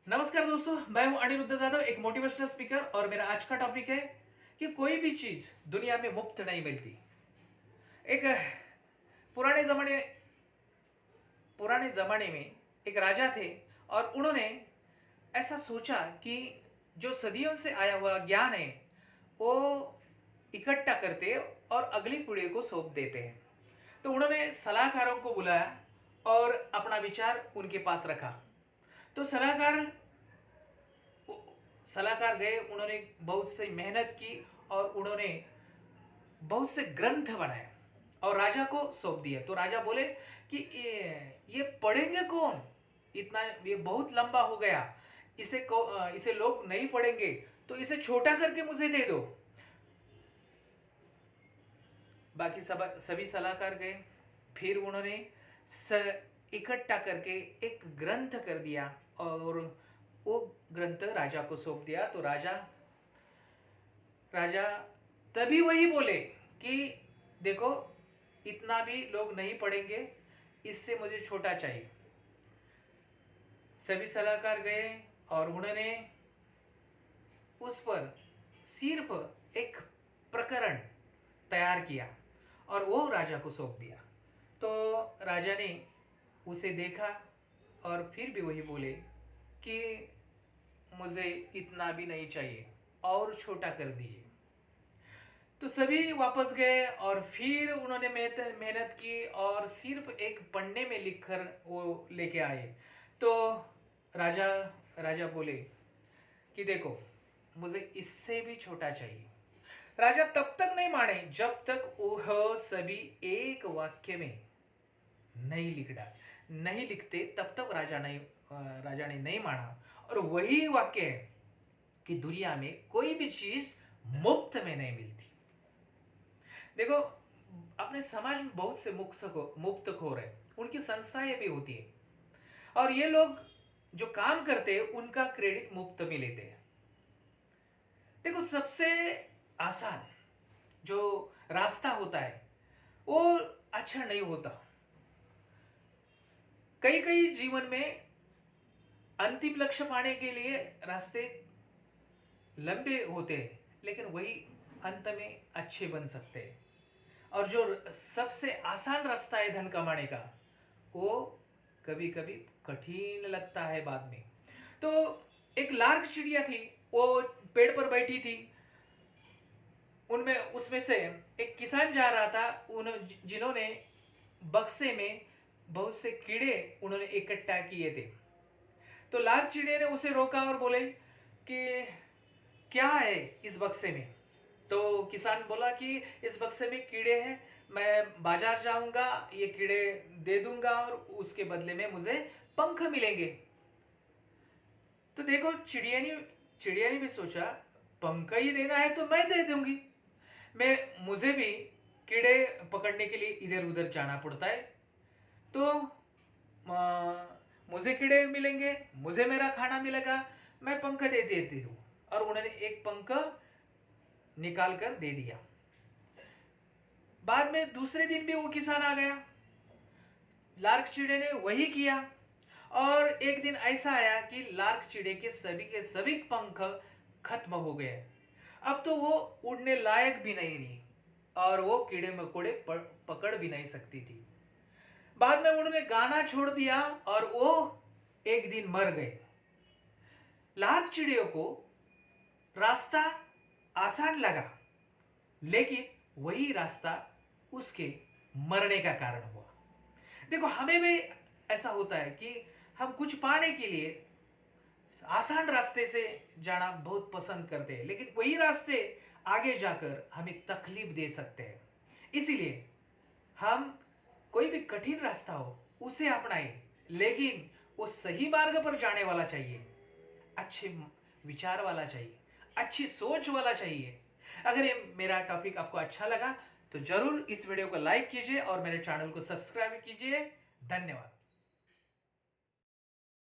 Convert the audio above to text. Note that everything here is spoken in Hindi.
नमस्कार दोस्तों, मैं हूं अनिरुद्ध जाधव, एक मोटिवेशनल स्पीकर। और मेरा आज का टॉपिक है कि कोई भी चीज दुनिया में मुफ्त नहीं मिलती। एक पुराने जमाने पुराने जमाने में एक राजा थे और उन्होंने ऐसा सोचा कि जो सदियों से आया हुआ ज्ञान है वो इकट्ठा करते और अगली पीढ़ी को सौंप देते हैं। तो उन्होंने सलाहकारों को बुलाया और अपना विचार उनके पास रखा। तो सलाहकार गए, उन्होंने बहुत सी मेहनत की और उन्होंने बहुत से ग्रंथ बनाए और राजा को सौंप दिया। तो राजा बोले कि ये पढ़ेंगे कौन? इतना ये बहुत लंबा हो गया, इसे लोग नहीं पढ़ेंगे, तो इसे छोटा करके मुझे दे दो। बाकी सभी सलाहकार गए, फिर उन्होंने इकट्ठा करके एक ग्रंथ कर दिया और वो ग्रंथ राजा को सौंप दिया। तो राजा तभी वही बोले कि देखो, इतना भी लोग नहीं पढ़ेंगे, इससे मुझे छोटा चाहिए। सभी सलाहकार गए और उन्होंने उस पर सिर्फ एक प्रकरण तैयार किया और वो राजा को सौंप दिया। तो राजा ने उसे देखा और फिर भी वही बोले कि मुझे इतना भी नहीं चाहिए और छोटा कर दीजिए। तो सभी वापस गए और फिर उन्होंने मेहनत की और सिर्फ एक पन्ने में लिखकर वो लेके आए। तो राजा राजा बोले कि देखो, मुझे इससे भी छोटा चाहिए। राजा तब तक नहीं माने जब तक वह सभी एक वाक्य में नहीं लिखते, तब तक राजा ने नहीं माना। और वही वाक्य है कि दुनिया में कोई भी चीज मुफ्त में नहीं मिलती। देखो, अपने समाज में बहुत से मुफ्त खोर है, उनकी संस्थाएं भी होती है और ये लोग जो काम करते हैं उनका क्रेडिट मुफ्त में लेते हैं। देखो, सबसे आसान जो रास्ता होता है वो अच्छा नहीं होता। कई कई जीवन में अंतिम लक्ष्य पाने के लिए रास्ते लंबे होते हैं, लेकिन वही अंत में अच्छे बन सकते हैं। और जो सबसे आसान रास्ता है धन कमाने का, वो कभी कभी कठिन लगता है बाद में। तो एक लार्क चिड़िया थी, वो पेड़ पर बैठी थी। उनमें उसमें से एक किसान जा रहा था, जिन्होंने बक्से में बहुत से कीड़े उन्होंने इकट्ठा किए थे। तो लार्क चिड़िया ने उसे रोका और बोले कि क्या है इस बक्से में? तो किसान बोला कि इस बक्से में कीड़े हैं, मैं बाजार जाऊंगा, ये कीड़े दे दूंगा और उसके बदले में मुझे पंख मिलेंगे। तो देखो, चिड़िया ने भी सोचा, पंख ही देना है तो मैं दे दूंगी। मुझे भी कीड़े पकड़ने के लिए इधर उधर जाना पड़ता है, तो मुझे कीड़े मिलेंगे, मुझे मेरा खाना मिलेगा, मैं पंख दे देती हूँ। और उन्होंने एक पंख निकाल कर दे दिया। बाद में दूसरे दिन भी वो किसान आ गया, लार्क चिड़े ने वही किया। और एक दिन ऐसा आया कि लार्क चिड़े के सभी पंख खत्म हो गए। अब तो वो उड़ने लायक भी नहीं रही और वो कीड़े मकोड़े पकड़ भी नहीं सकती थी। बाद में उन्होंने गाना छोड़ दिया और वो एक दिन मर गए। लार्क चिड़ियों को रास्ता आसान लगा, लेकिन वही रास्ता उसके मरने का कारण हुआ। देखो, हमें भी ऐसा होता है कि हम कुछ पाने के लिए आसान रास्ते से जाना बहुत पसंद करते हैं, लेकिन वही रास्ते आगे जाकर हमें तकलीफ दे सकते हैं। इसीलिए हम कोई भी कठिन रास्ता हो उसे अपनाएं, लेकिन वो सही मार्ग पर जाने वाला चाहिए, अच्छे विचार वाला चाहिए, अच्छी सोच वाला चाहिए। अगर ये मेरा टॉपिक आपको अच्छा लगा तो जरूर इस वीडियो को लाइक कीजिए और मेरे चैनल को सब्सक्राइब कीजिए। धन्यवाद।